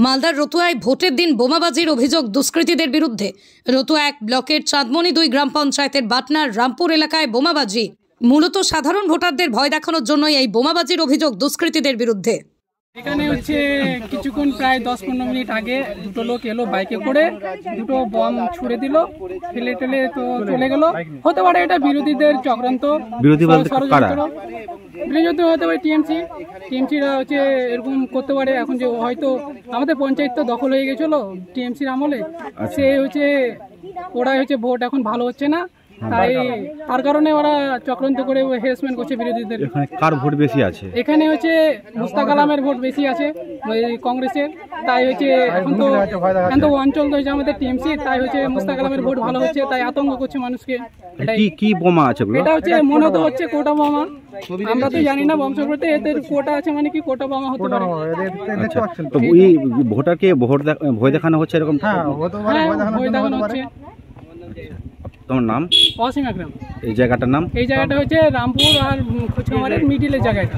মালদার রতুয়ায় ভোটের দিন বোমাবাজির অভিযোগ দুষ্কৃতীদের বিরুদ্ধে। রতুয়া 1 ব্লকের চাঁদমণি 2 গ্রাম পঞ্চায়েতের বাটনার রামপুর এলাকায় বোমাবাজি। মূলত সাধারণ ভোটারদের ভয় দেখানোর জন্যই এই বোমাবাজির অভিযোগ দুষ্কৃতীদের বিরুদ্ধে। এখানে হচ্ছে কিছুক্ষণ প্রায় 10-15 মিনিট আগে দুটো লোক এলো বাইকে করে, দুটো বম ছুড়ে দিল, ফেলে টেলে তো চলে গেল। হতে পারে এটা বিরোধীদের চক্রান্ত, বিরোধী হতে পারে টিএমসিরা হচ্ছে এরকম করতে পারে। এখন যে হয়তো আমাদের পঞ্চায়েত তো দখল হয়ে গেছিল টিএমসির আমলে, সে হচ্ছে ওরা হচ্ছে ভোট এখন ভালো হচ্ছে না, তাই তার কারণে ওরা চক্রান্ত করে হ্যারাসমেন্ট করছে বিরোধীদের। কার ভোট বেশি আছে? এখানে হচ্ছে মুস্তাক আলমের ভোট বেশি আছে কংগ্রেসের, তাই হচ্ছে এখন তো অঞ্চল তো হচ্ছে আমাদের টিএমসি, তাই হচ্ছে মুস্তাক আলমের ভোট ভালো হচ্ছে, তাই আতঙ্ক করছে মানুষকে। কি বোমা আছে? এটা হচ্ছে মনে তো হচ্ছে কোটা বোমা, আমরা তো জানি না বংশগত, এদের কোটা আছে মানে কি কোটা বোমা হতে পারে। তো এই ভোটারকে ভয় দেখানো হচ্ছে এরকম? হ্যাঁ, ভয় দেখানো হচ্ছে। তোমার নাম? অসীম আকরাম। এই জায়গাটার নাম? এই জায়গাটা হচ্ছে রামপুর আর খোঁচমারের মিডিলের জায়গাটা।